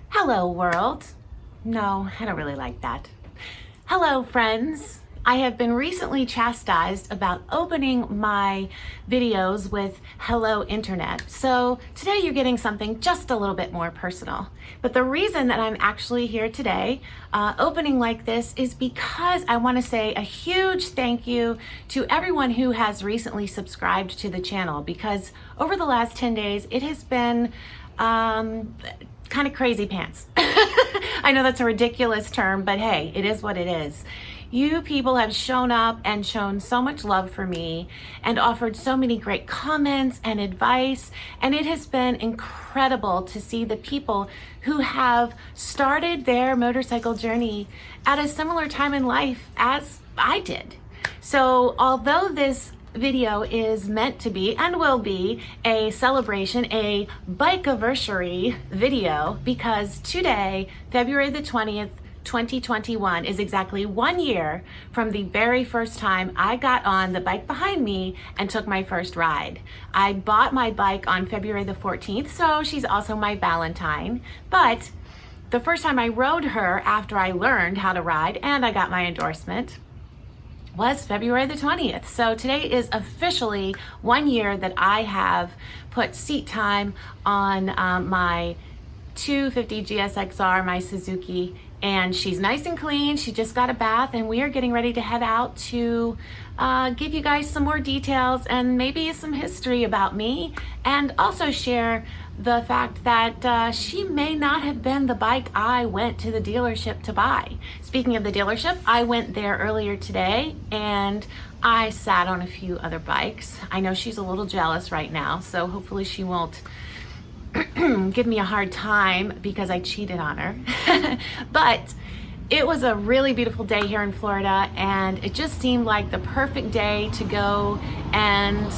Hello world. No, I don't really like that. Hello friends. I have been recently chastised about opening my videos with hello internet. So today you're getting something just a little bit more personal. But the reason that I'm actually here today opening like this is because I want to say a huge thank you to everyone who has recently subscribed to the channel, because over the last 10 days it has been kind of crazy pants. I know that's a ridiculous term, but hey, it is what it is. You people have shown up and shown so much love for me and offered so many great comments and advice, and it has been incredible to see the people who have started their motorcycle journey at a similar time in life as I did. So although this video is meant to be and will be a celebration, a bike-versary video, because today, February the 20th, 2021 is exactly 1 year from the very first time I got on the bike behind me and took my first ride. I bought my bike on February the 14th, so she's also my Valentine, but the first time I rode her after I learned how to ride and I got my endorsement was February the 20th. So today is officially 1 year that I have put seat time on my 250 GSXR, my Suzuki, and she's nice and clean. She just got a bath, and we are getting ready to head out to give you guys some more details and maybe some history about me, and also share the fact that she may not have been the bike I went to the dealership to buy. Speaking of the dealership, I went there earlier today and I sat on a few other bikes. I know she's a little jealous right now, so hopefully she won't give me a hard time because I cheated on her. But it was a really beautiful day here in Florida, and it just seemed like the perfect day to go and,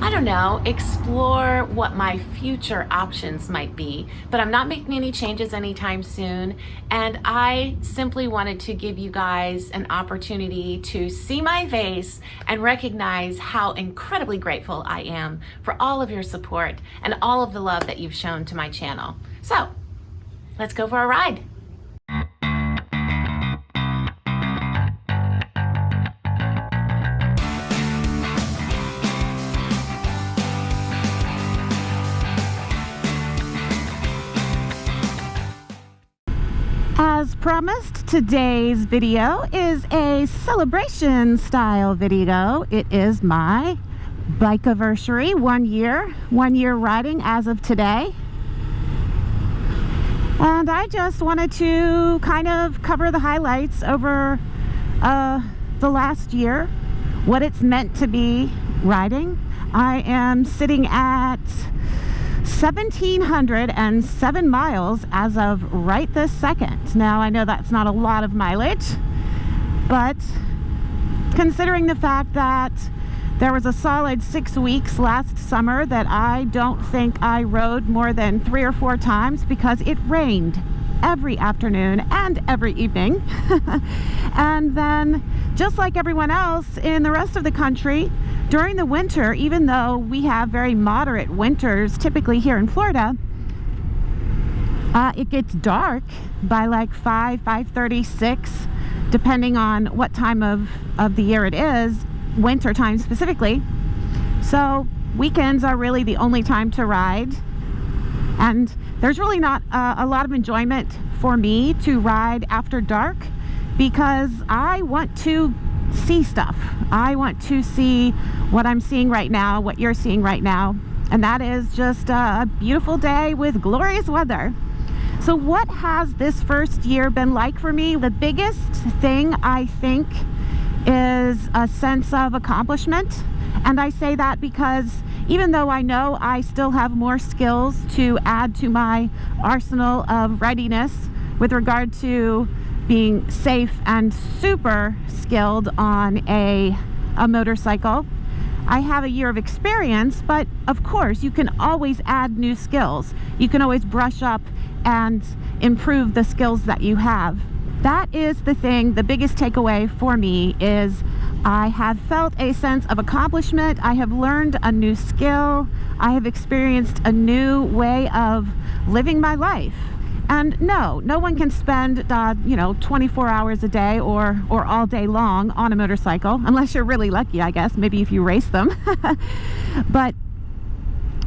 I don't know, explore what my future options might be. But I'm not making any changes anytime soon, and I simply wanted to give you guys an opportunity to see my face and recognize how incredibly grateful I am for all of your support and all of the love that you've shown to my channel. So let's go for a ride. As promised, today's video is a celebration style video. It is my bike-versary, 1 year riding as of today. And I just wanted to kind of cover the highlights over the last year, what it's meant to be riding. I am sitting at 1,707 miles as of right this second. Now, I know that's not a lot of mileage, but considering the fact that there was a solid 6 weeks last summer that I don't think I rode more than 3 or 4 times because it rained every afternoon and every evening. And then, just like everyone else in the rest of the country, during the winter, even though we have very moderate winters typically here in Florida, it gets dark by like 5:30, 6, depending on what time of the year it is, winter time specifically. So weekends are really the only time to ride, and there's really not a lot of enjoyment for me to ride after dark, because I want to see stuff. I want to see what I'm seeing right now, what you're seeing right now, and that is just a beautiful day with glorious weather. So what has this first year been like for me? The biggest thing, I think, is a sense of accomplishment. And I say that because even though I know I still have more skills to add to my arsenal of readiness with regard to being safe and super skilled on a motorcycle, I have a year of experience, but of course you can always add new skills. You can always brush up and improve the skills that you have. That is the thing, the biggest takeaway for me is I have felt a sense of accomplishment. I have learned a new skill. I have experienced a new way of living my life. And no one can spend 24 hours a day or all day long on a motorcycle, unless you're really lucky, I guess, maybe if you race them. But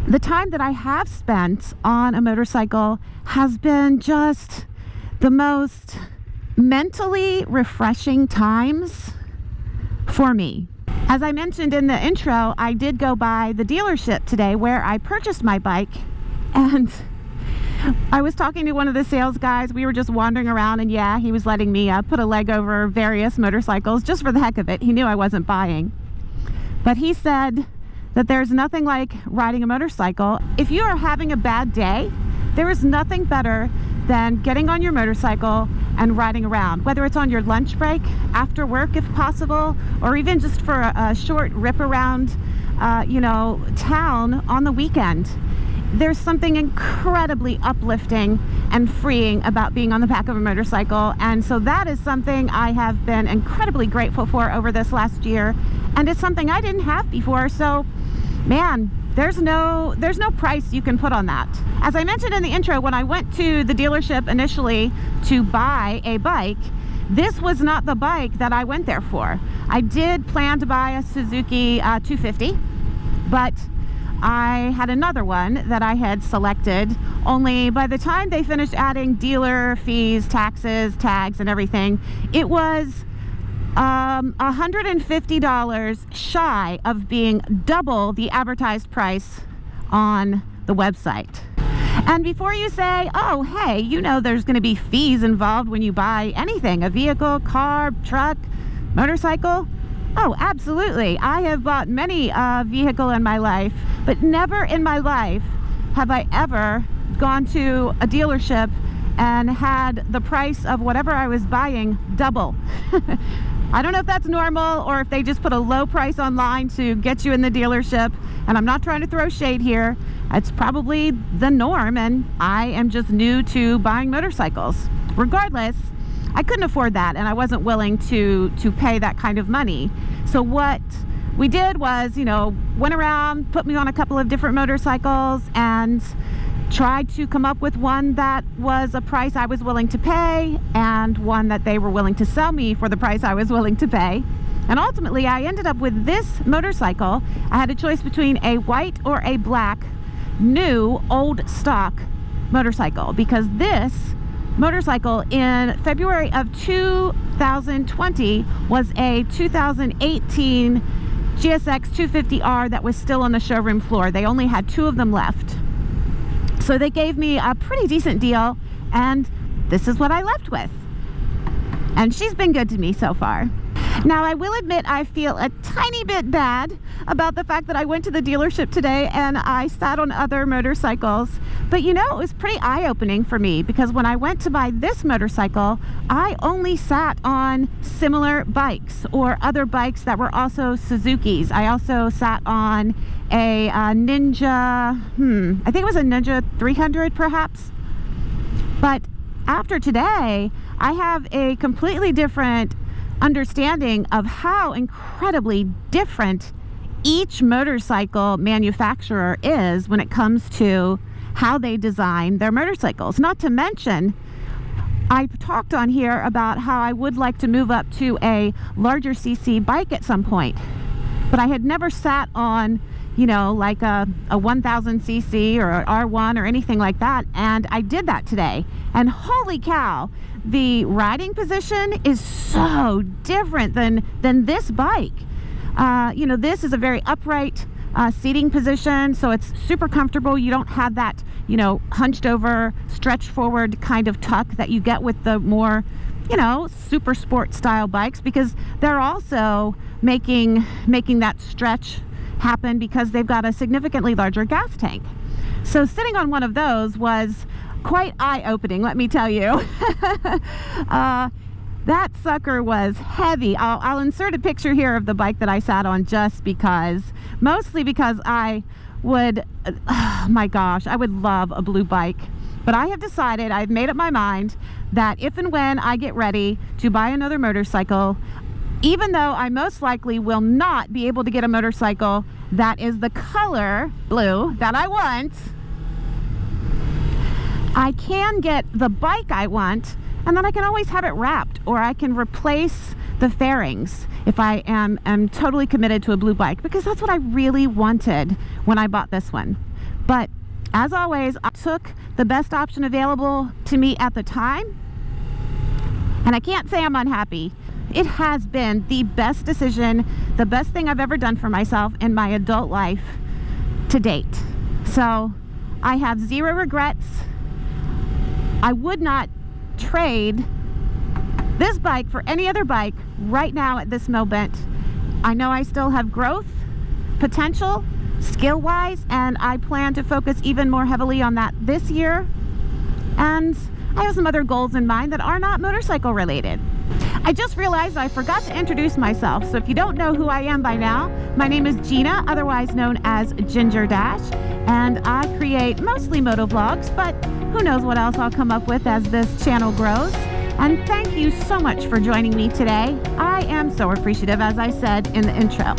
the time that I have spent on a motorcycle has been just the most mentally refreshing times for me. As I mentioned in the intro, I did go by the dealership today where I purchased my bike, and I was talking to one of the sales guys. We were just wandering around, and yeah, he was letting me put a leg over various motorcycles just for the heck of it. He knew I wasn't buying. But he said that there's nothing like riding a motorcycle. If you are having a bad day, there is nothing better than getting on your motorcycle and riding around, whether it's on your lunch break, after work if possible, or even just for a short rip around town on the weekend. There's something incredibly uplifting and freeing about being on the back of a motorcycle, and so that is something I have been incredibly grateful for over this last year, and it's something I didn't have before. So man, there's no price you can put on that. As I mentioned in the intro, when I went to the dealership initially to buy a bike, this was not the bike that I went there for. I did plan to buy a Suzuki 250, but I had another one that I had selected, only by the time they finished adding dealer fees, taxes, tags, and everything, it was $150 shy of being double the advertised price on the website. And before you say, oh, hey, there's going to be fees involved when you buy anything, a vehicle, car, truck, motorcycle. Oh, absolutely. I have bought many vehicle in my life, but never in my life have I ever gone to a dealership and had the price of whatever I was buying double. I don't know if that's normal or if they just put a low price online to get you in the dealership, and I'm not trying to throw shade here. It's probably the norm, and I am just new to buying motorcycles. Regardless, I couldn't afford that, and I wasn't willing to pay that kind of money. So what we did was, went around, put me on a couple of different motorcycles, and tried to come up with one that was a price I was willing to pay, and one that they were willing to sell me for the price I was willing to pay. And ultimately, I ended up with this motorcycle. I had a choice between a white or a black, new, old stock motorcycle, because this motorcycle in February of 2020 was a 2018 GSX 250R that was still on the showroom floor. They only had 2 of them left. So they gave me a pretty decent deal, and this is what I left with. And she's been good to me so far. Now, I will admit I feel a tiny bit bad about the fact that I went to the dealership today and I sat on other motorcycles. But it was pretty eye-opening for me, because when I went to buy this motorcycle, I only sat on similar bikes or other bikes that were also Suzukis. I also sat on a Ninja, I think it was a Ninja 300 perhaps. But after today, I have a completely different understanding of how incredibly different each motorcycle manufacturer is when it comes to how they design their motorcycles. Not to mention, I've talked on here about how I would like to move up to a larger cc bike at some point, but I had never sat on like a 1000 cc or an R1 or anything like that, and I did that today, and holy cow, the riding position is so different than this bike. This is a very upright seating position, so it's super comfortable. You don't have that hunched over, stretched forward kind of tuck that you get with the more super sport style bikes, because they're also making that stretch happen because they've got a significantly larger gas tank. So sitting on one of those was quite eye-opening, let me tell you. That sucker was heavy. I'll insert a picture here of the bike that I sat on, just because, mostly because I would, oh my gosh, I would love a blue bike. But I have decided, I've made up my mind that if and when I get ready to buy another motorcycle, even though I most likely will not be able to get a motorcycle that is the color blue that I want, I can get the bike I want, and then I can always have it wrapped, or I can replace the fairings if I am totally committed to a blue bike, because that's what I really wanted when I bought this one. But as always, I took the best option available to me at the time, and I can't say I'm unhappy. It has been the best decision, the best thing I've ever done for myself in my adult life to date. So I have zero regrets. I would not trade this bike for any other bike right now at this moment. I know I still have growth potential skill-wise, and I plan to focus even more heavily on that this year. And I have some other goals in mind that are not motorcycle related. I just realized I forgot to introduce myself, so if you don't know who I am by now, my name is Gina, otherwise known as Ginger Dash, and I create mostly moto vlogs, but who knows what else I'll come up with as this channel grows. And thank you so much for joining me today. I am so appreciative, as I said in the intro.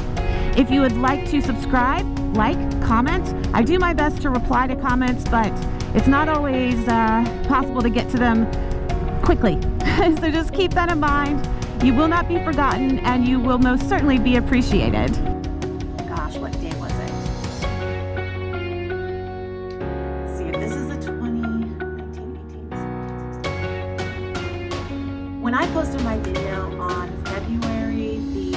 If you would like to subscribe, like, comment, I do my best to reply to comments, but it's not always possible to get to them quickly. So just keep that in mind. You will not be forgotten, and you will most certainly be appreciated. Gosh, what day was it? Let's see, if this is the 19, 18, 16. When I posted my video on February the